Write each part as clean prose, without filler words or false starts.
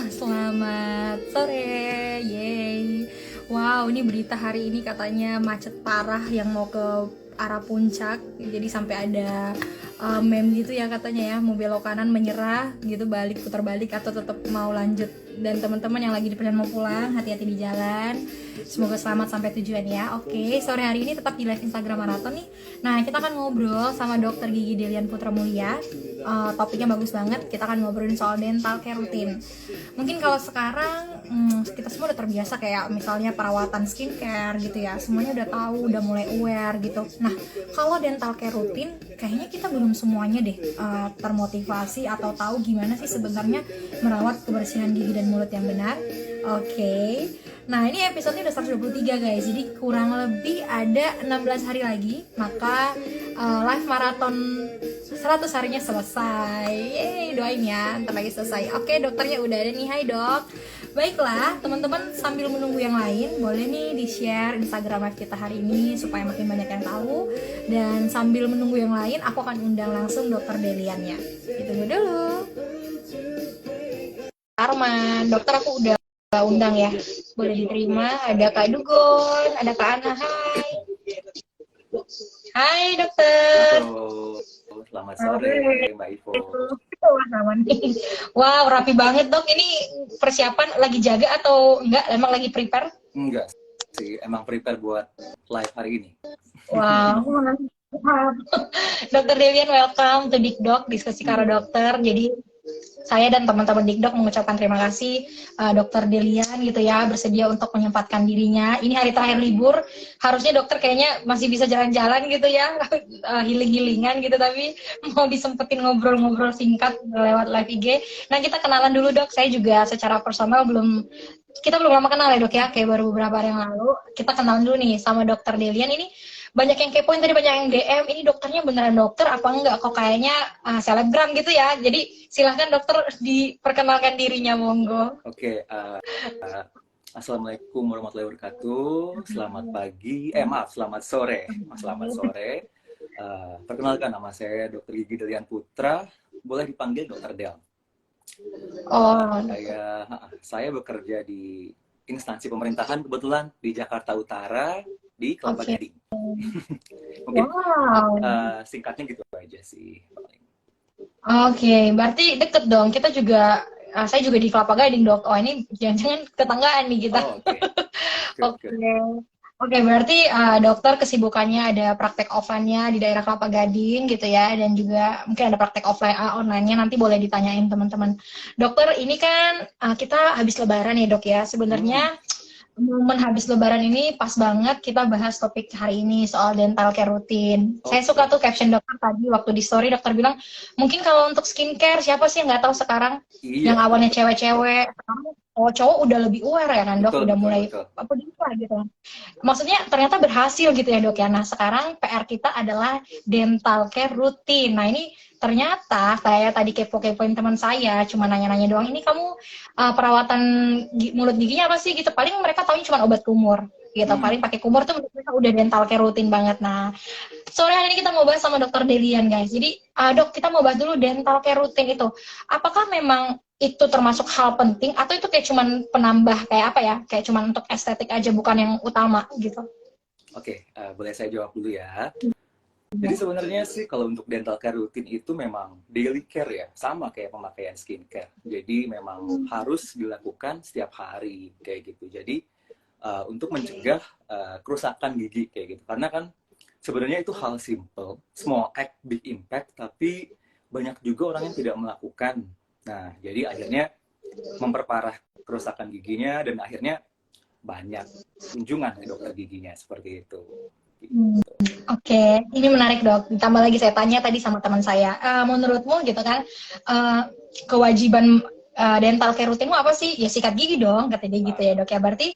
Selamat sore, yeay. Wow, ini berita hari ini katanya macet parah yang mau ke arah puncak. Jadi sampai ada meme gitu ya katanya ya, mau belok kanan menyerah gitu, balik putar balik atau tetap mau lanjut. Dan teman-teman yang lagi di perjalanan mau pulang, hati-hati di jalan. Semoga selamat sampai tujuan ya. Oke, sore hari ini tetap di live Instagram Marathon nih. Nah, kita akan ngobrol sama Dokter Gigi Delian Putra Mulia. Topiknya bagus banget. Kita akan ngobrolin soal dental care rutin. Mungkin kalau sekarang kita semua udah terbiasa kayak misalnya perawatan skincare gitu ya. Semuanya udah tahu, udah mulai aware gitu. Nah, kalau dental care rutin, kayaknya kita belum semuanya deh termotivasi atau tahu gimana sih sebenarnya merawat kebersihan gigi dan mulut yang benar. Oke. Nah, ini episode-nya udah 123 guys. Jadi kurang lebih ada 16 hari lagi, maka live marathon 100 harinya selesai. Yeay, doain ya, ntar lagi selesai. Oke, dokternya udah ada nih. Hai dok. Baiklah, teman-teman sambil menunggu yang lain, boleh nih di-share Instagram live kita hari ini supaya makin banyak yang tahu. Dan sambil menunggu yang lain, aku akan undang langsung dokter Delian ya. Ditunggu dulu. Arman, dokter aku udah undang ya. Boleh diterima. Ada Kak Dugon, ada Kak Ana. Hai. Hai dokter. Halo, selamat sore Mbak Ivo. Wow, rapi banget dok. Ini persiapan lagi jaga atau enggak? Emang lagi prepare? Enggak sih, emang prepare buat live hari ini. Wow. Dokter Delian, welcome to Dikdok, diskusi karo dokter. Jadi saya dan teman-teman Dikdok mengucapkan terima kasih Dokter Delian gitu ya, bersedia untuk menyempatkan dirinya. Ini hari terakhir libur, harusnya dokter kayaknya masih bisa jalan-jalan gitu ya, healing-healingan gitu, tapi mau disempetin ngobrol-ngobrol singkat lewat live IG. Nah, kita kenalan dulu dok. Saya juga secara personal kita belum lama kenal ya dok ya, kayak baru beberapa hari yang lalu. Kita kenalan dulu nih sama Dokter Delian. Ini banyak yang kepoin tadi, banyak yang DM, ini dokternya beneran dokter apa enggak, kok kayaknya selebgram gitu ya. Jadi silahkan dokter diperkenalkan dirinya, monggo. Oke, Assalamualaikum warahmatullahi wabarakatuh. Selamat pagi, selamat sore. Selamat sore. Perkenalkan, nama saya Dr. Gigi Delian Putra. Boleh dipanggil Dr. Del. Saya bekerja di instansi pemerintahan kebetulan di Jakarta Utara, di Kelapa Gading. Mungkin singkatnya gitu aja sih. Oke, berarti deket dong. Kita juga, saya juga di Kelapa Gading dok. Oh, ini jangan-jangan tetanggaan nih kita. Oke. Oke, berarti dokter kesibukannya ada praktek offline-nya di daerah Kelapa Gading gitu ya, dan juga mungkin ada praktek offline online-nya, nanti boleh ditanyain teman-teman. Dokter, ini kan kita habis lebaran ya dok ya, sebenarnya momen habis lebaran ini pas banget kita bahas topik hari ini soal dental care rutin. Saya suka tuh caption dokter tadi waktu di story, dokter bilang, mungkin kalau untuk skincare siapa sih yang nggak tahu sekarang, yang awalnya cewek-cewek, cowok udah lebih aware ya kan dok, udah mulai apa gitu. Maksudnya ternyata berhasil gitu ya dok ya. Nah sekarang PR kita adalah dental care rutin. Nah ini ternyata saya tadi kepo-kepoin teman saya, cuma nanya-nanya doang, ini kamu perawatan mulut giginya apa sih gitu. Paling mereka taunya cuma obat kumur gitu, paling pakai kumur tuh mereka udah dental care rutin banget. Nah sore hari ini kita mau bahas sama dokter Delian guys. Jadi dok, kita mau bahas dulu dental care rutin itu, apakah memang itu termasuk hal penting atau itu kayak cuman penambah, kayak apa ya, kayak cuman untuk estetik aja, bukan yang utama gitu. Oke, boleh saya jawab dulu ya. Jadi sebenarnya sih kalau untuk dental care rutin itu memang daily care ya, sama kayak pemakaian skincare. Jadi memang harus dilakukan setiap hari kayak gitu. Jadi untuk mencegah kerusakan gigi kayak gitu. Karena kan sebenarnya itu hal simple, small act big impact, tapi banyak juga orang yang tidak melakukan. Nah, jadi akhirnya memperparah kerusakan giginya dan akhirnya banyak kunjungan ke dokter giginya seperti itu. Oke, ini menarik dok. Ditambah lagi saya tanya tadi sama teman saya, menurutmu gitu kan, kewajiban dental care rutinmu apa sih? Ya sikat gigi dong, kata dia gitu ya dok ya. Berarti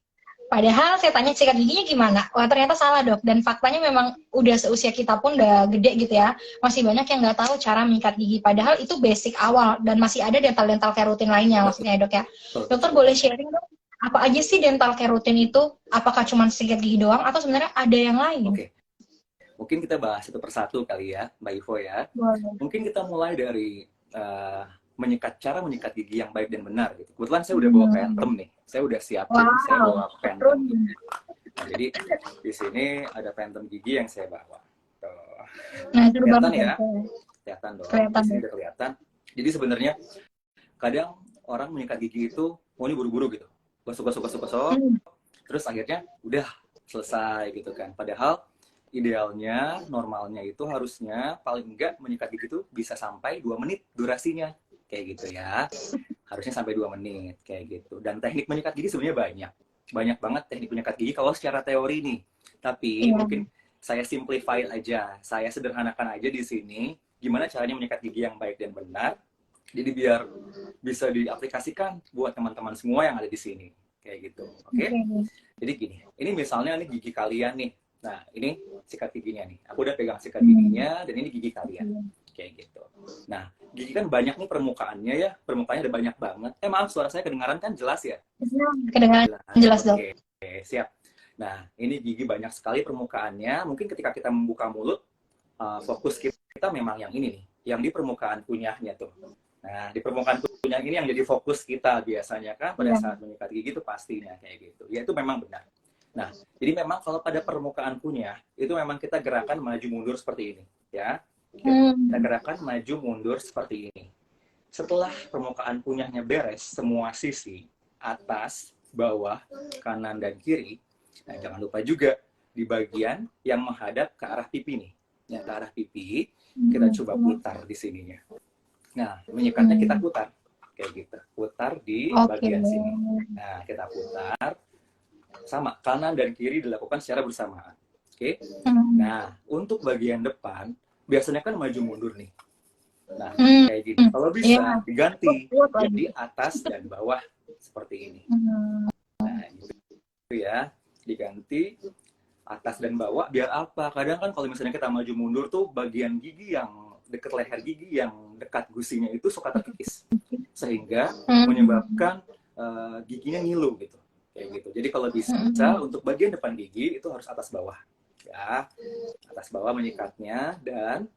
padahal saya tanya sikat giginya gimana? Wah ternyata salah dok. Dan faktanya memang udah seusia kita pun udah gede gitu ya, masih banyak yang nggak tahu cara mengikat gigi. Padahal itu basic awal dan masih ada dental care rutin lainnya maksudnya ya dok ya. Dokter boleh sharing dong, apa aja sih dental care rutin itu? Apakah cuma sikat gigi doang atau sebenarnya ada yang lain? Oke. Mungkin kita bahas satu persatu kali ya, Mbak Ivo ya. Boleh. Mungkin kita mulai dari cara menyikat gigi yang baik dan benar gitu. Kebetulan saya udah bawa Phantom nih. Saya udah siapin, saya bawa Wow, Phantom gigi. Nah, jadi di sini ada Phantom gigi yang saya bawa. Tuh. nah seru Kelihatan banget ya. ya? Kelihatan dong. Di Kelihatan sini deh. udah kelihatan. Jadi sebenarnya kadang orang menyikat gigi itu maunya buru-buru gitu. Gosok, Hmm. terus akhirnya udah selesai gitu kan. Padahal idealnya, normalnya itu harusnya paling enggak menyikat gigi itu bisa sampai 2 menit durasinya. Kayak gitu ya. Harusnya sampai 2 menit kayak gitu. Dan teknik menyikat gigi sebenarnya banyak. Banyak banget teknik menyikat gigi kalau secara teori nih. Tapi Iya. mungkin saya simplify aja. Saya sederhanakan aja di sini gimana caranya menyikat gigi yang baik dan benar. Jadi biar bisa diaplikasikan buat teman-teman semua yang ada di sini. Kayak gitu. Oke? Oke. Jadi gini, ini misalnya nih gigi kalian nih. Nah, ini sikat giginya nih. Aku udah pegang sikat giginya dan ini gigi kalian. Kayak gitu. Nah, gigi kan banyak nih permukaannya ya. Permukaannya ada banyak banget. Maaf, suara saya kedengaran kan jelas ya? Kedengaran jelas dok. Oke, siap. Nah, ini gigi banyak sekali permukaannya. Mungkin ketika kita membuka mulut, fokus kita memang yang ini nih. Yang di permukaan kunyahnya tuh. Nah, di permukaan kunyah ini yang jadi fokus kita biasanya kan pada saat menyikat gigi itu pastinya kayak gitu. Ya itu memang benar. Nah, jadi memang kalau pada permukaan kunyah itu memang kita gerakan maju mundur seperti ini, ya. Kita gerakan maju mundur seperti ini. Setelah permukaan kunyahnya beres semua sisi, atas, bawah, kanan dan kiri. Nah, jangan lupa juga di bagian yang menghadap ke arah pipi nih. Yang ke arah pipi, kita coba putar di sininya. Nah, menyikatnya kita putar kayak gitu. Putar di bagian sini. Nah, kita putar sama kanan dan kiri dilakukan secara bersamaan. Oke. Nah, untuk bagian depan biasanya kan maju mundur nih. Nah, kayak gini. Kalau bisa diganti jadi atas dan bawah seperti ini. Nah, gitu ya. Diganti atas dan bawah biar apa? Kadang kan kalau misalnya kita maju mundur tuh bagian gigi yang dekat leher gigi yang dekat gusinya itu suka terkikis. Sehingga menyebabkan giginya ngilu gitu. Kayak gitu. Jadi kalau bisa untuk bagian depan gigi itu harus atas bawah. Ya, atas bawah menyikatnya dan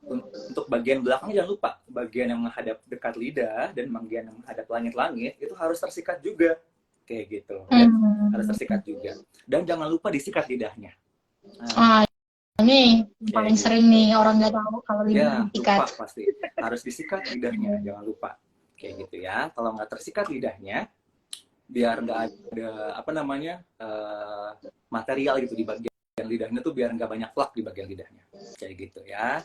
untuk bagian belakang jangan lupa bagian yang menghadap dekat lidah dan bagian yang menghadap langit-langit itu harus tersikat juga kayak gitu ya. Harus tersikat juga dan jangan lupa disikat lidahnya. Nah, ini paling sering nih orang nggak tahu kalau lidah disikat. Lupa pasti harus disikat lidahnya, jangan lupa kayak gitu ya. Kalau nggak tersikat lidahnya biar nggak ada apa namanya material gitu di bagian lidahnya tuh biar nggak banyak plak di bagian lidahnya kayak gitu ya.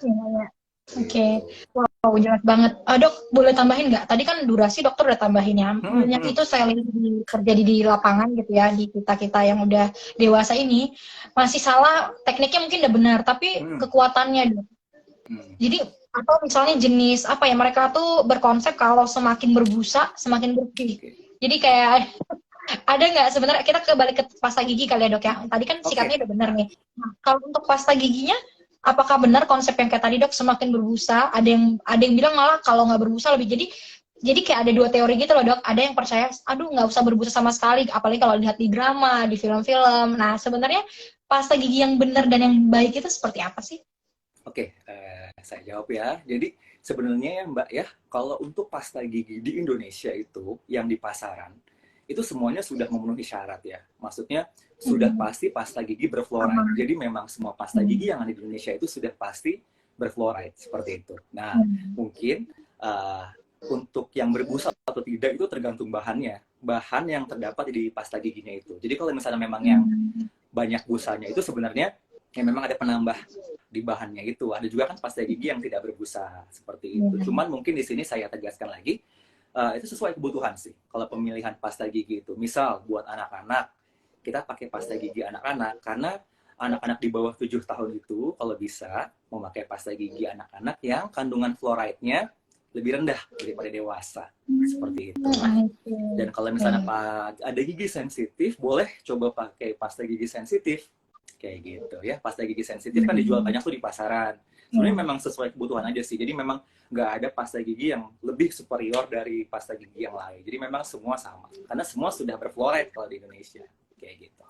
Oke. Wow, jelas banget. Dok, boleh tambahin nggak? Tadi kan durasi dokter udah tambahin ya. Banyak itu saya lihat terjadi di lapangan gitu ya, di kita yang udah dewasa ini masih salah, tekniknya mungkin udah benar, tapi kekuatannya dok. Jadi atau misalnya jenis apa ya, mereka tuh berkonsep kalau semakin berbusa semakin bersih. Jadi kayak ada nggak sebenarnya, kita kembali ke pasta gigi kali ya dok ya. Tadi kan sikatnya udah benar nih. Nah, kalau untuk pasta giginya, apakah benar konsep yang kayak tadi dok, semakin berbusa? Ada yang bilang malah kalau nggak berbusa lebih. Jadi kayak ada dua teori gitu loh dok. Ada yang percaya, aduh nggak usah berbusa sama sekali, apalagi kalau lihat di drama, di film-film. Nah sebenarnya pasta gigi yang benar dan yang baik itu seperti apa sih? Oke, saya jawab ya. Jadi sebenarnya ya Mbak ya, kalau untuk pasta gigi di Indonesia itu yang di pasaran itu semuanya sudah memenuhi syarat ya. Maksudnya sudah pasti pasta gigi berfluoride. Jadi memang semua pasta gigi yang ada di Indonesia itu sudah pasti berfluoride seperti itu. Nah, mungkin untuk yang berbusa atau tidak itu tergantung bahannya. Bahan yang terdapat di pasta giginya itu. Jadi kalau misalnya memang yang banyak busanya itu sebenarnya ya memang ada penambah di bahannya itu. Ada juga kan pasta gigi yang tidak berbusa seperti itu. Cuman mungkin di sini saya tegaskan lagi, itu sesuai kebutuhan sih. Kalau pemilihan pasta gigi itu, misal buat anak-anak, kita pakai pasta gigi anak-anak karena anak-anak di bawah 7 tahun itu kalau bisa memakai pasta gigi anak-anak yang kandungan fluoride-nya lebih rendah daripada dewasa seperti itu. Dan kalau misalnya ada gigi sensitif, boleh coba pakai pasta gigi sensitif kayak gitu ya. Pasta gigi sensitif kan dijual banyak tuh di pasaran. Sebenarnya memang sesuai kebutuhan aja sih. Jadi memang nggak ada pasta gigi yang lebih superior dari pasta gigi yang lain. Jadi memang semua sama. Karena semua sudah berfluoride kalau di Indonesia. Kayak gitu.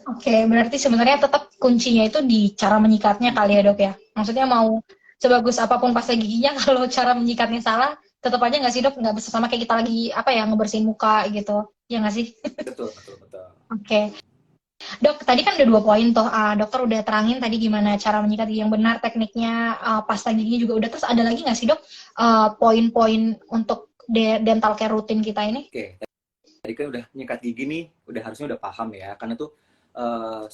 Oke, berarti sebenarnya tetap kuncinya itu di cara menyikatnya kali ya dok ya. Maksudnya mau sebagus apapun pasta giginya kalau cara menyikatnya salah, tetap aja nggak sih dok, nggak bisa sama kayak kita lagi apa ya ngebersihin muka gitu, ya nggak sih? Betul, betul, betul. Oke. Dok, tadi kan udah 2 poin tuh. Dokter udah terangin tadi gimana cara menyikat gigi yang benar, tekniknya, pasta giginya juga udah. Terus ada lagi nggak sih dok poin-poin untuk dental care rutin kita ini? Oke, tadi kan udah nyikat gigi nih, harusnya udah paham ya, karena tuh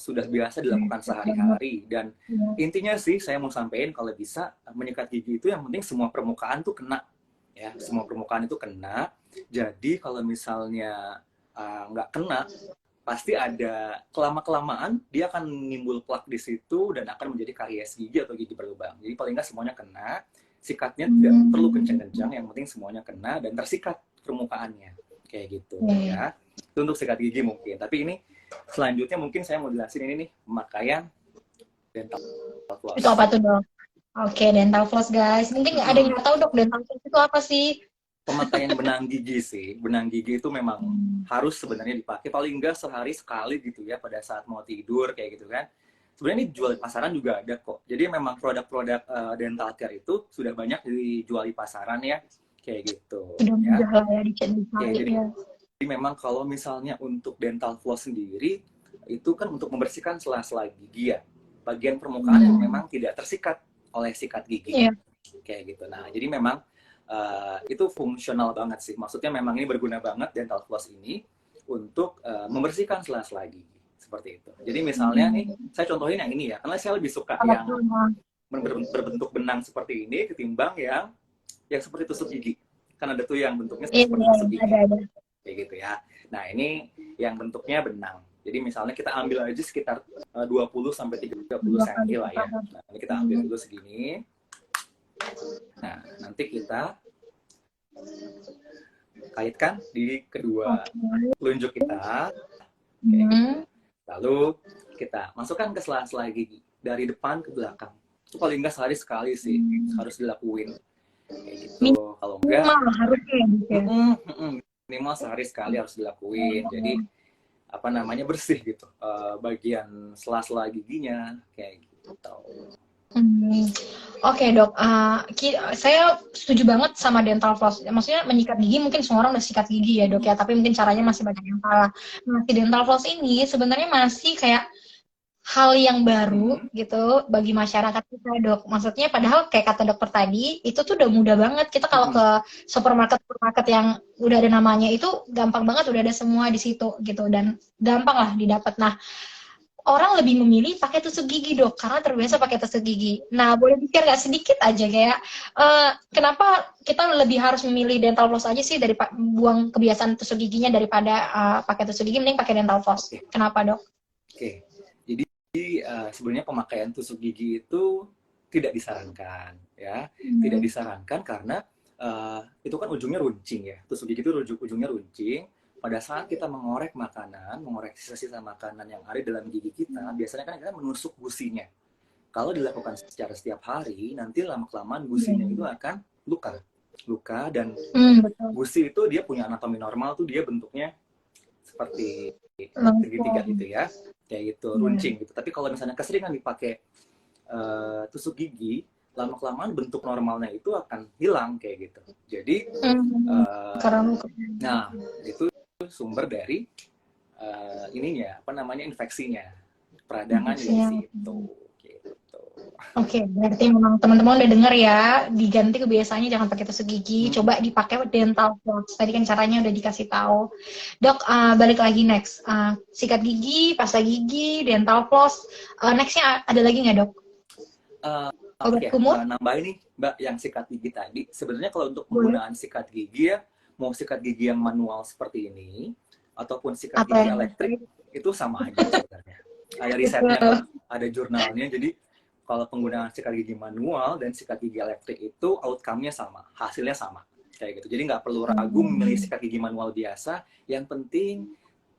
sudah biasa dilakukan sehari-hari. Dan intinya sih saya mau sampaikan kalau bisa menyikat gigi itu yang penting semua permukaan tuh kena, ya, semua permukaan itu kena. Jadi kalau misalnya nggak kena, pasti ada kelamaan dia akan nimbul plak di situ dan akan menjadi karies gigi atau gigi berlubang. Jadi paling nggak semuanya kena, sikatnya tidak perlu kencang-kencang, yang penting semuanya kena dan tersikat permukaannya, kayak gitu ya. Itu untuk sikat gigi mungkin. Tapi ini selanjutnya mungkin saya mau jelasin ini nih, pemakaian dental floss. Itu apa tuh dok? Oke, dental floss guys. Mungkin nggak ada yang nggak tahu dok dental floss itu apa sih? Pemakaian benang gigi sih. Benang gigi itu memang harus sebenarnya dipakai paling enggak sehari sekali gitu ya, pada saat mau tidur kayak gitu kan. Sebenarnya ini dijual di pasaran juga ada kok. Jadi memang produk-produk dental care itu sudah banyak dijual di pasaran ya, kayak gitu. Sudah Ya. mudah lah ya dicari. Jadi memang kalau misalnya untuk dental floss sendiri itu kan untuk membersihkan sela-sela gigi ya, bagian permukaan yang memang tidak tersikat oleh sikat gigi, kayak gitu. Nah, jadi memang itu fungsional banget sih. Maksudnya memang ini berguna banget dental floss ini untuk membersihkan sela-sela gigi seperti itu. Jadi misalnya nih, saya contohin yang ini ya, karena saya lebih suka yang berbentuk benang seperti ini ketimbang yang seperti tusuk gigi. Kan ada tuh yang bentuknya seperti tusuk gigi, kayak gitu ya. Nah ini yang bentuknya benang. Jadi misalnya kita ambil aja sekitar 20-30 cm lah ya. Nah ini kita ambil dulu segini. Nah, nanti kita kaitkan di kedua telunjuk kita. Lalu kita masukkan ke sela-sela gigi dari depan ke belakang. Itu paling enggak sehari sekali sih harus dilakuin. Kayak gitu. Kalau enggak minimal sehari sekali harus dilakuin. Jadi apa namanya bersih gitu. Bagian sela-sela giginya kayak gitu. Oke dok, saya setuju banget sama dental floss. Maksudnya menyikat gigi mungkin semua orang udah sikat gigi ya dok ya, tapi mungkin caranya masih banyak yang salah. Nah, si dental floss ini sebenarnya masih kayak hal yang baru gitu bagi masyarakat kita dok. Maksudnya padahal kayak kata dokter tadi, itu tuh udah mudah banget. Kita kalau ke supermarket yang udah ada namanya itu gampang banget, udah ada semua di situ gitu dan gampang lah didapat. Nah, orang lebih memilih pakai tusuk gigi dok karena terbiasa pakai tusuk gigi. Nah boleh pikir nggak sedikit aja kayak kenapa kita lebih harus memilih dental floss aja sih dari buang kebiasaan tusuk giginya daripada pakai tusuk gigi, mending pakai dental floss. Kenapa dok? Oke, jadi sebenarnya pemakaian tusuk gigi itu tidak disarankan ya, tidak disarankan karena itu kan ujungnya runcing ya. Tusuk gigi itu ujungnya runcing. Pada saat kita mengorek makanan, mengorek sisa-sisa makanan yang ada dalam gigi kita, biasanya kan kita menusuk gusinya. Kalau dilakukan secara setiap hari, nanti lama-kelamaan gusinya itu akan luka dan gusi itu dia punya anatomi normal tuh, dia bentuknya seperti segitiga gitu ya, kayak gitu, runcing gitu. Tapi kalau misalnya keseringan dipakai tusuk gigi, lama-kelamaan bentuk normalnya itu akan hilang kayak gitu. Jadi, nah itu sumber dari ininya apa namanya infeksinya, peradangan di situ gitu. Oke, berarti memang teman-teman udah denger ya, diganti kebiasaannya jangan pakai tusuk gigi, coba dipakai dental floss. Tadi kan caranya udah dikasih tahu. Dok, balik lagi next. Sikat gigi, pasta gigi, dental floss. Nextnya ada lagi nggak dok? Obat kumur? Nambah ini Mbak yang sikat gigi tadi. Sebenarnya kalau untuk penggunaan sikat gigi ya, mau sikat gigi yang manual seperti ini ataupun sikat gigi elektrik itu sama aja sebenarnya. Ada risetnya, ada jurnalnya. Jadi kalau penggunaan sikat gigi manual dan sikat gigi elektrik itu outcome-nya sama, hasilnya sama kayak gitu. Jadi nggak perlu ragu memilih sikat gigi manual biasa. Yang penting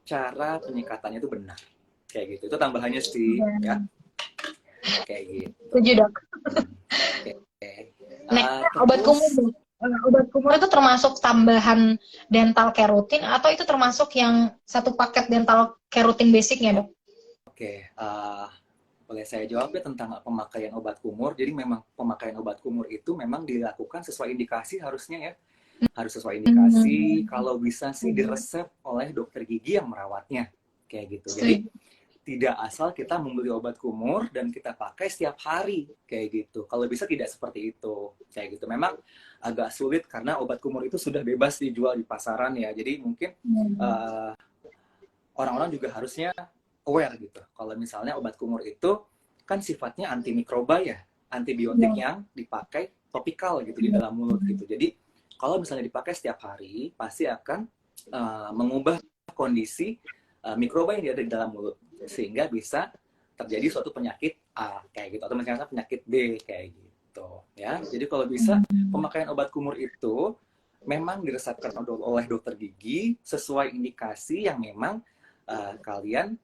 cara penyikatannya itu benar kayak gitu. Itu tambahannya sih ya. Kayak gitu. Setuju dok. Obat kumur. Obat kumur itu termasuk tambahan dental care rutin atau itu termasuk yang satu paket dental care rutin basicnya dok? Oke, Boleh saya jawab ya tentang pemakaian obat kumur. Jadi memang pemakaian obat kumur itu memang dilakukan sesuai indikasi harusnya ya. Harus sesuai indikasi, kalau bisa sih diresep oleh dokter gigi yang merawatnya. Kayak gitu. Jadi tidak asal kita membeli obat kumur dan kita pakai setiap hari kayak gitu. Kalau bisa tidak seperti itu. Kayak gitu. Memang agak sulit karena obat kumur itu sudah bebas dijual di pasaran ya. Jadi mungkin orang-orang juga harusnya aware gitu. Kalau misalnya obat kumur itu kan sifatnya antimikroba ya, antibiotik yang dipakai topikal gitu di dalam mulut gitu. Jadi kalau misalnya dipakai setiap hari, pasti akan mengubah kondisi mikroba yang ada di dalam mulut sehingga bisa terjadi suatu penyakit A kayak gitu atau misalnya penyakit B kayak gitu ya. Jadi kalau bisa pemakaian obat kumur itu memang diresepkan oleh dokter gigi sesuai indikasi yang memang kalian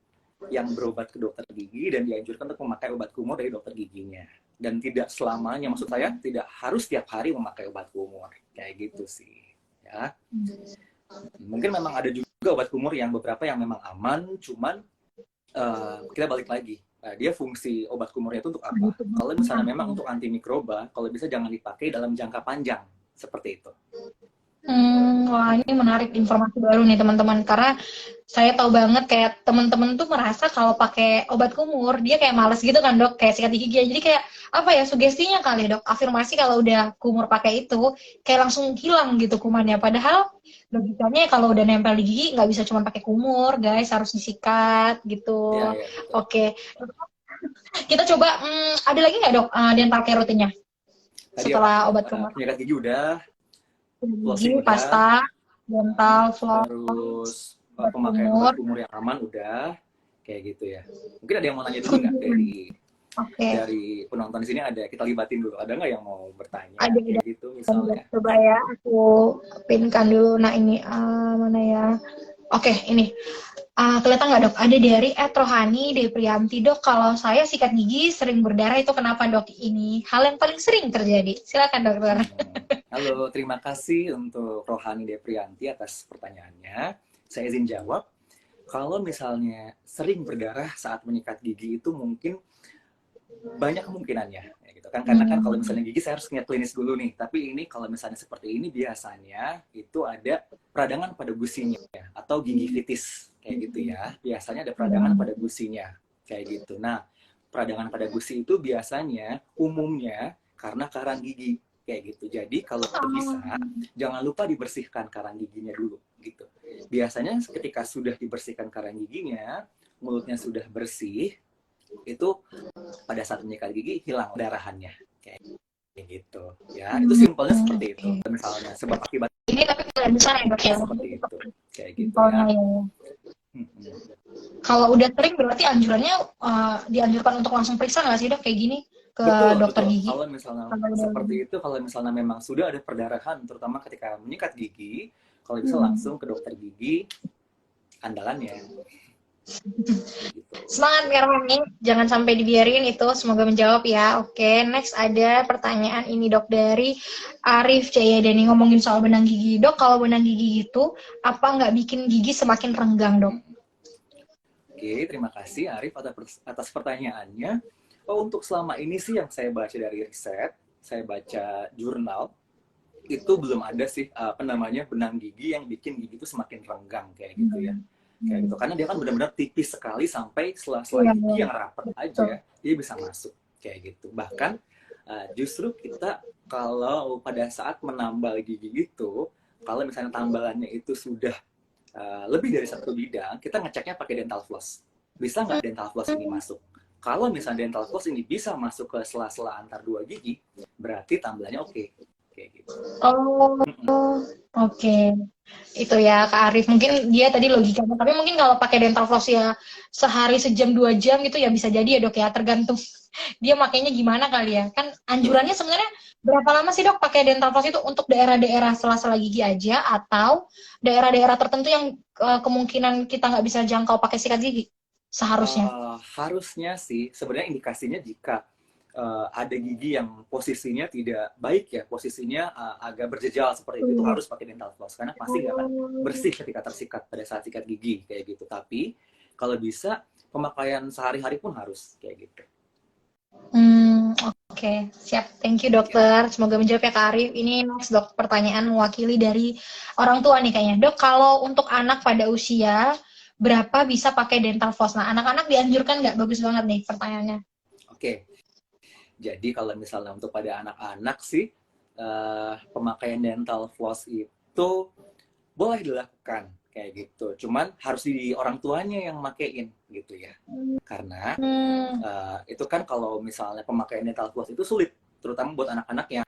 yang berobat ke dokter gigi dan dianjurkan untuk memakai obat kumur dari dokter giginya. Dan tidak selamanya, maksud saya tidak harus tiap hari memakai obat kumur. Kayak gitu sih. Ya. Mungkin memang ada juga obat kumur yang beberapa yang memang aman, cuman kita balik lagi. Dia fungsi obat kumurnya itu untuk apa? Kalau misalnya memang untuk antimikroba, kalau bisa jangan dipakai dalam jangka panjang. Seperti itu. Wah ini menarik informasi baru nih teman-teman, karena saya tahu banget kayak teman-teman tuh merasa kalau pakai obat kumur dia kayak males gitu kan dok, kayak sikat gigi. Jadi kayak apa ya, sugestinya kali dok, afirmasi kalau udah kumur pakai itu kayak langsung hilang gitu kumannya. Padahal logikanya kalau udah nempel di gigi nggak bisa cuma pakai kumur guys, harus disikat gitu. Ya, Oke, kita coba ada lagi nggak dok dental care rutinnya setelah obat kumur? Penyikat gigi udah, Gigi, pasta, dental, floss, terus pemakaian obat kumur yang aman udah, kayak gitu ya. Mungkin ada yang mau nanya dulu nggak dari penonton di sini? Ada, kita libatin dulu. Ada nggak yang mau bertanya? Ada kayak gitu misalnya. Coba ya, aku pinkan dulu. Nah ini mana ya? Oke, ini. Kelihatan nggak dok? Ada dari Rohani Deprianti. Dok, kalau saya sikat gigi sering berdarah itu kenapa dok? Ini hal yang paling sering terjadi. Silakan dokter. Halo, terima kasih untuk Rohani Deprianti atas pertanyaannya. Saya izin jawab. Kalau misalnya sering berdarah saat menyikat gigi itu mungkin banyak kemungkinannya. Ya gitu kan? Karena kan kalau misalnya gigi saya harus lihat klinis dulu nih. Tapi ini kalau misalnya seperti ini biasanya itu ada peradangan pada gusinya atau gingivitis kayak gitu ya. Biasanya ada peradangan pada gusinya kayak gitu. Nah, peradangan pada gusi itu biasanya umumnya karena karang gigi kayak gitu. Jadi kalau bisa jangan lupa dibersihkan karang giginya dulu gitu. Biasanya ketika sudah dibersihkan karang giginya, mulutnya sudah bersih, itu pada saat menyikat gigi hilang darahannya kayak gitu ya. Itu simpelnya seperti itu misalnya sebab akibat ini, tapi nggak besar ya dok ya, seperti itu kayak gitu ya. Kalau udah sering berarti anjurannya dianjurkan untuk langsung periksa nggak sih dok kayak gini ke dokter gigi? Kalau misalnya seperti itu, kalau misalnya memang sudah ada perdarahan terutama ketika menyikat gigi, kalau bisa langsung ke dokter gigi andalannya. Semangat Rohani, jangan sampai dibiarin itu, semoga menjawab ya. Oke, next ada pertanyaan ini dok dari Arif Jayadani, ngomongin soal benang gigi. Dok, kalau benang gigi itu apa nggak bikin gigi semakin renggang dok? Oke, terima kasih Arif atas pertanyaannya. Untuk selama ini sih yang saya baca dari riset, saya baca jurnal, itu belum ada sih benang gigi yang bikin gigi itu semakin renggang kayak gitu ya. Kayak gitu. Karena dia kan benar-benar tipis sekali sampai sela-sela gigi yang rapat aja dia bisa masuk kayak gitu. Bahkan justru kita kalau pada saat menambal gigi itu, kalau misalnya tambalannya itu sudah lebih dari satu bidang, kita ngeceknya pakai dental floss. Bisa nggak dental floss ini masuk? Kalau misalnya dental floss ini bisa masuk ke sela-sela antar dua gigi, berarti tambalannya oke. Kayak gitu. Oke. Itu ya Kak Arif, mungkin dia tadi logikanya, tapi mungkin kalau pakai dental floss ya sehari sejam 2 jam gitu ya bisa jadi ya dok ya, tergantung dia makainya gimana kali ya. Kan anjurannya sebenarnya berapa lama sih dok pakai dental floss itu, untuk daerah-daerah sela-sela gigi aja atau daerah-daerah tertentu yang kemungkinan kita nggak bisa jangkau pakai sikat gigi seharusnya? Harusnya sih sebenarnya indikasinya jika ada gigi yang posisinya tidak baik ya, posisinya agak berjejal seperti itu harus pakai dental floss karena pasti nggak akan bersih ketika tersikat pada saat sikat gigi kayak gitu. Tapi kalau bisa pemakaian sehari-hari pun harus kayak gitu. Oke, siap. Thank you Ya, dokter. Semoga menjawab ya Kak Arif. Ini next dok, pertanyaan mewakili dari orang tua nih kayaknya. Dok, kalau untuk anak pada usia berapa bisa pakai dental floss? Nah, anak-anak dianjurkan nggak? Bagus banget nih pertanyaannya. oke. Jadi kalau misalnya untuk pada anak-anak sih, pemakaian dental floss itu boleh dilakukan kayak gitu. Cuman harus di orang tuanya yang makein gitu ya. Karena Hmm, itu kan kalau misalnya pemakaian dental floss itu sulit, terutama buat anak-anak yang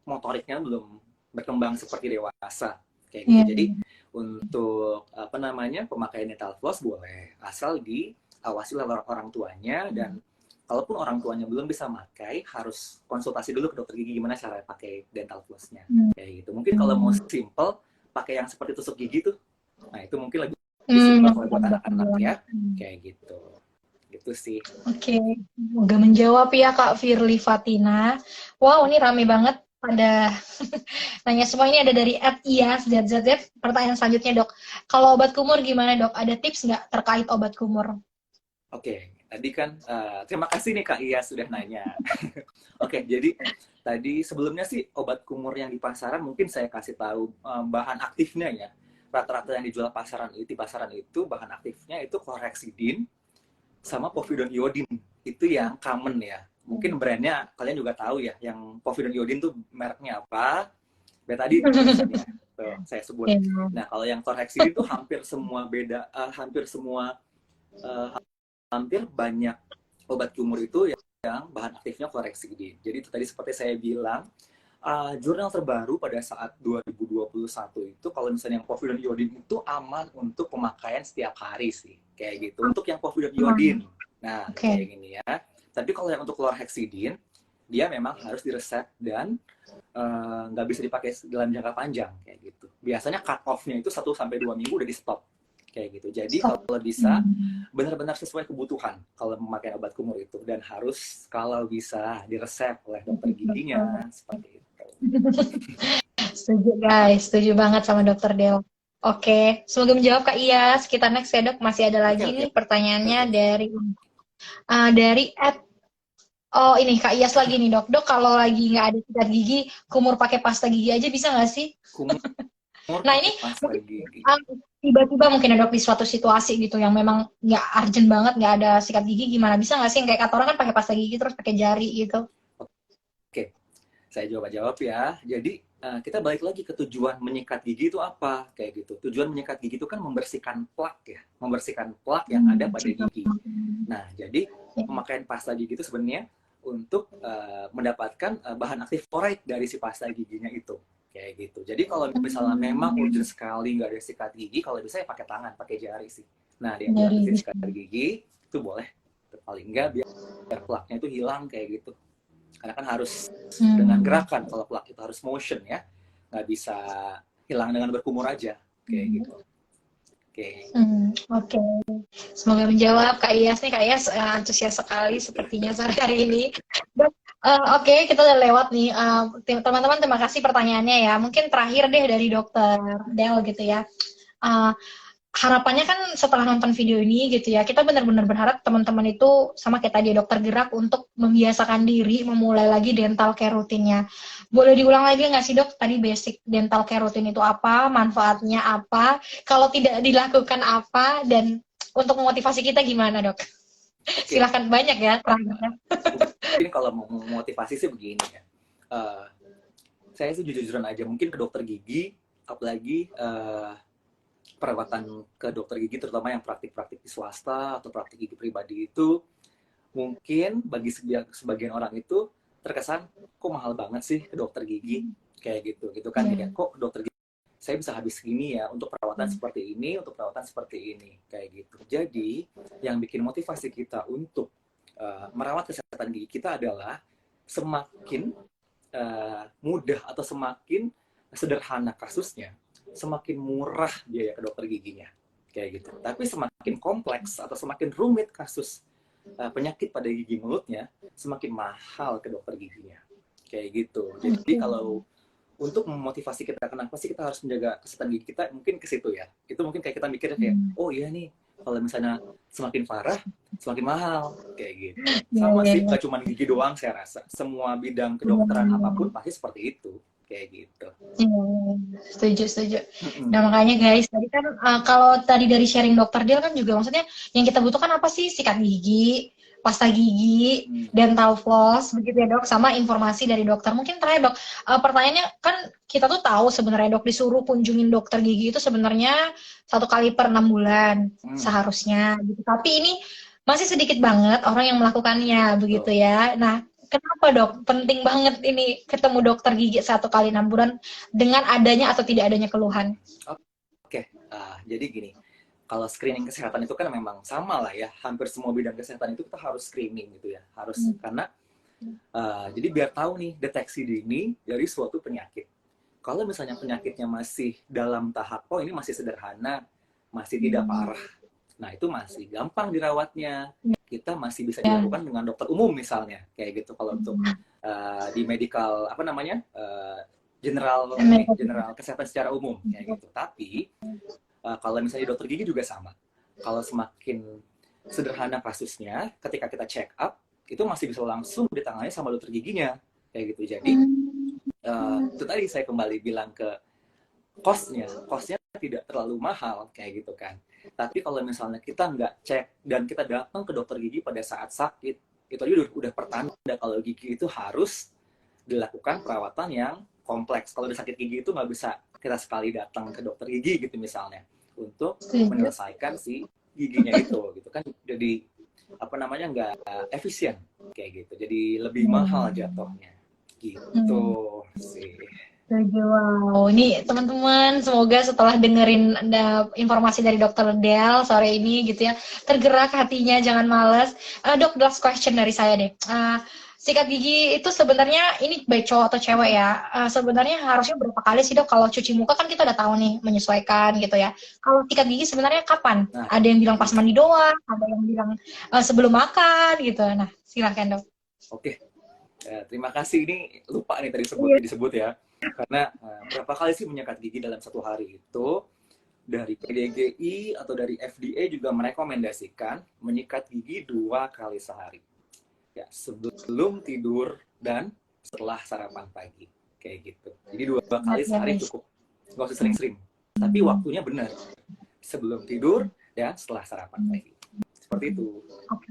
motoriknya belum berkembang seperti dewasa kayak gitu. iya. Jadi untuk apa namanya pemakaian dental floss boleh asal diawasi oleh orang tuanya, dan kalaupun orang tuanya belum bisa pakai, harus konsultasi dulu ke dokter gigi gimana cara pakai dental flossnya kayak gitu. Mungkin kalau mau simple pakai yang seperti tusuk gigi tuh, nah itu mungkin lebih simpel kalau buat anak-anak ya kayak gitu. Gitu sih. Oke, semoga menjawab ya Kak Firly Fatina. Wow, ini rame banget pada nanya semua. Ini ada dari @ias_zzz. Pertanyaan selanjutnya dok, kalau obat kumur gimana dok? Ada tips nggak terkait obat kumur? Oke, tadi kan terima kasih nih Kak Iya sudah nanya. Oke, jadi tadi sebelumnya sih obat kumur yang di pasaran mungkin saya kasih tahu bahan aktifnya ya. Rata-rata yang dijual di pasaran itu bahan aktifnya itu chlorhexidine sama povidone iodine. Itu yang common ya. Mungkin brandnya kalian juga tahu ya, yang povidone iodine tuh mereknya apa, betadine biasanya. Tuh, saya sebut. Iya. Nah, kalau yang chlorhexidine tuh hampir semua eh, hampir banyak obat kumur itu yang bahan aktifnya chlorhexidine. Jadi itu tadi seperti saya bilang, jurnal terbaru pada saat 2021 itu kalau misalnya yang povidone iodine itu aman untuk pemakaian setiap hari sih, kayak gitu. Untuk yang povidone iodine, nah kayak Oke. gini ya. Tapi kalau yang untuk chlorhexidine, dia memang harus diresep dan nggak bisa dipakai dalam jangka panjang kayak gitu. Biasanya cut off-nya itu 1 sampai 2 minggu udah di stop kayak gitu. Jadi Stop. kalau bisa benar-benar sesuai kebutuhan kalau memakai obat kumur itu, dan harus kalau bisa diresep oleh dokter giginya seperti itu. Setuju guys, setuju banget sama dokter Del. Oke, semoga menjawab Kak Iyas. Kita next ya dok, masih ada Oke lagi oke nih pertanyaannya oke. dari oh ini Kak Iyas lagi nih dok. Dok kalau lagi nggak ada sikat gigi, kumur pakai pasta gigi aja bisa nggak sih? Kumur Nah ini pakai pasta mungkin gigi. tiba-tiba mungkin ada dok di suatu situasi gitu yang memang nggak urgent banget, nggak ada sikat gigi, gimana bisa nggak sih? Kayak kata orang kan pakai pasta gigi terus pakai jari gitu. Oke, saya jawab ya. Jadi kita balik lagi ke tujuan menyikat gigi itu apa kayak gitu. Tujuan menyikat gigi itu kan membersihkan plak ya, membersihkan plak yang ada pada gigi. Nah, jadi pemakaian pasta gigi itu sebenarnya untuk mendapatkan bahan aktif fluoride dari si pasta giginya itu kayak gitu. Jadi kalau misalnya memang urgent sekali nggak ada sikat gigi, kalau bisa ya pakai tangan, pakai jari sih. Nah, dia Dari aktifin sikat gigi itu boleh, paling nggak biar plaknya itu hilang kayak gitu. Karena kan harus dengan hmm. gerakan, kalau plak itu harus motion ya, nggak bisa hilang dengan berkumur aja kayak gitu. Oke. Oke. Semoga menjawab Kak Iyas nih. Kak Iyas antusias sekali sepertinya sore hari ini. Dok, oke, kita udah lewat nih. Teman-teman, terima kasih pertanyaannya ya. Mungkin terakhir deh dari dokter Del gitu ya. Uh, Harapannya kan setelah nonton video ini gitu ya, kita benar-benar berharap teman-teman itu sama kayak tadi dokter gerak untuk membiasakan diri memulai lagi dental care rutinnya. Boleh diulang lagi nggak sih dok, tadi basic dental care rutin itu apa, manfaatnya apa, kalau tidak dilakukan apa, dan untuk memotivasi kita gimana dok? Oke. Silahkan, banyak ya terakhirnya. Mungkin kalau mau motivasi sih begini ya. Uh, saya sih jujur-jujuran aja, mungkin ke dokter gigi, apalagi perawatan ke dokter gigi, terutama yang praktik-praktik di swasta atau praktik gigi pribadi itu, mungkin bagi sebagian orang itu terkesan kok mahal banget sih ke dokter gigi kayak gitu gitu kan, kayak kok dokter gigi saya bisa habis segini ya untuk perawatan seperti ini, untuk perawatan seperti ini kayak gitu. Jadi yang bikin motivasi kita untuk merawat kesehatan gigi kita adalah semakin mudah atau semakin sederhana kasusnya, semakin murah biaya ke dokter giginya kayak gitu. Tapi semakin kompleks atau semakin rumit kasus penyakit pada gigi mulutnya, semakin mahal ke dokter giginya kayak gitu. Jadi kalau untuk memotivasi kita, kenapa sih kita harus menjaga kesehatan gigi kita, mungkin ke situ ya. Itu mungkin kayak kita mikirnya kayak, oh iya nih, kalau misalnya semakin parah, semakin mahal kayak gitu. Iya, Sama iya, sih, iya. nggak cuma gigi doang saya rasa. Semua bidang kedokteran apapun pasti seperti itu, kayak gitu. Iya, setuju, setuju. Nah, Mm-mm. makanya guys, tadi kan kalau tadi dari sharing dokter Del kan juga maksudnya yang kita butuhkan apa sih? Sikat gigi, pasta gigi, Mm. dental floss, begitu ya dok, sama informasi dari dokter. Mungkin terakhir dok, pertanyaannya kan kita tuh tahu sebenarnya dok disuruh kunjungin dokter gigi itu sebenarnya 1 kali per 6 bulan Mm. seharusnya gitu. Tapi ini masih sedikit banget orang yang melakukannya begitu Betul. ya. Nah, kenapa dok? Penting banget ini ketemu dokter gigi 1 kali 6 bulan dengan adanya atau tidak adanya keluhan. Oke, jadi gini, kalau screening kesehatan itu kan memang sama lah ya, hampir semua bidang kesehatan itu kita harus screening gitu ya, harus karena jadi biar tahu nih deteksi dini dari suatu penyakit. Kalau misalnya penyakitnya masih dalam tahap, oh ini masih sederhana, masih tidak parah, nah itu masih gampang dirawatnya. Kita masih bisa Ya, dilakukan dengan dokter umum misalnya, kayak gitu. Kalau untuk di medical apa namanya general kesehatan secara umum kayak gitu. Tapi kalau misalnya dokter gigi juga sama. Kalau semakin sederhana kasusnya, ketika kita check up itu masih bisa langsung ditangani sama dokter giginya kayak gitu. Jadi itu tadi saya kembali bilang ke costnya tidak terlalu mahal kayak gitu kan. Tapi kalau misalnya kita nggak cek dan kita datang ke dokter gigi pada saat sakit, itu aja udah pertanda kalau gigi itu harus dilakukan perawatan yang kompleks. Kalau udah sakit gigi itu nggak bisa kita sekali datang ke dokter gigi gitu misalnya untuk setuju. menyelesaikan si giginya itu gitu kan. Jadi apa namanya nggak efisien kayak gitu. Jadi lebih mahal jatuhnya gitu sih. Setuju. Wow, ini teman-teman semoga setelah dengerin informasi dari Dokter Del sore ini gitu ya, tergerak hatinya, jangan males. Dok, last question dari saya deh. Sikat gigi itu sebenarnya ini baik cowok atau cewek ya? Sebenarnya harusnya berapa kali sih dok? Kalau cuci muka kan kita udah tahu nih menyesuaikan gitu ya. Kalau sikat gigi sebenarnya kapan? Nah, Ada yang bilang pas mandi doang, ada yang bilang sebelum makan gitu. Nah, silakan dok. oke. Terima kasih. Ini lupa nih tadi Iya. disebut ya. Karena berapa kali sih menyikat gigi dalam satu hari itu? Dari PDGI atau dari FDA juga merekomendasikan menyikat gigi 2 kali sehari. Ya, sebelum tidur dan setelah sarapan pagi. Kayak gitu. Jadi 2 kali Ya, sehari guys. cukup. Nggak usah sering-sering. Tapi waktunya benar. Sebelum tidur dan setelah sarapan pagi. Seperti itu. Oke.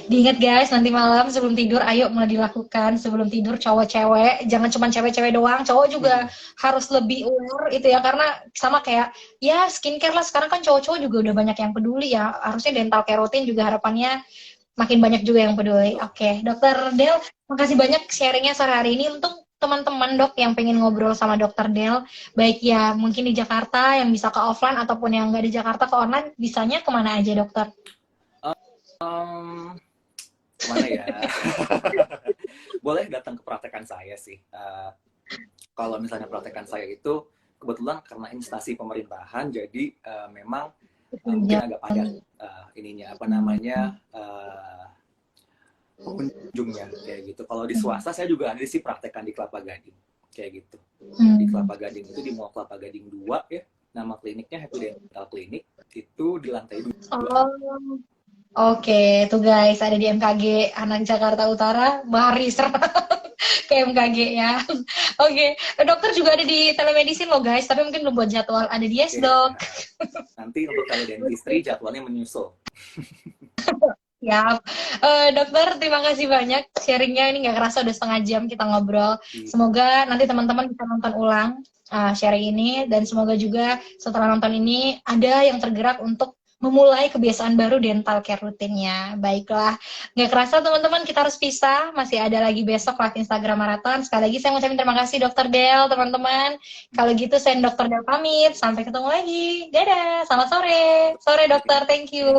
Diingat guys, nanti malam sebelum tidur, ayo mulai dilakukan sebelum tidur cowok cewek, jangan cuma cewek-cewek doang, cowok juga harus lebih aware itu ya, karena sama kayak ya skincare lah sekarang kan cowok-cowok juga udah banyak yang peduli ya, harusnya dental care rutin juga harapannya makin banyak juga yang peduli. Betul. Oke, Dokter Del, makasih banyak sharingnya sore hari ini untuk teman-teman dok yang pengen ngobrol sama Dokter Del, baik ya mungkin di Jakarta yang bisa ke offline ataupun yang nggak di Jakarta ke online, bisanya kemana aja dokter? Um, Kemana ya? Boleh datang ke praktekan saya sih. Kalau misalnya praktekan saya itu kebetulan karena instansi pemerintahan, jadi memang mungkin agak padat ininya apa namanya pengunjungnya kayak gitu. Kalau di swasta saya juga ada sih praktekan di Kelapa Gading kayak gitu. Di Kelapa Gading itu di Mall Kelapa Gading 2 ya. Nama kliniknya Happy Dental Clinic, itu di lantai 2. Oh, oke, tuh guys ada di MKG anak Jakarta Utara, baris ke MKG ya. Oke, dokter juga ada di telemedicine loh guys, tapi mungkin belum buat jadwal. Ada di Yes Oke, Dok. nanti untuk teledentistry jadwalnya menyusul. Ya, dokter terima kasih banyak sharingnya. Ini nggak kerasa udah 1/2 jam kita ngobrol. Semoga nanti teman-teman bisa nonton ulang sharing ini, dan semoga juga setelah nonton ini ada yang tergerak untuk memulai kebiasaan baru dental care rutinnya. Baiklah, nggak kerasa teman-teman kita harus pisah. Masih ada lagi besok live Instagram Marathon. Sekali lagi saya ngucapin terima kasih Dokter Del, teman-teman. Kalau gitu saya Dokter Del pamit. Sampai ketemu lagi. Dadah, selamat sore. Sore dokter, thank you.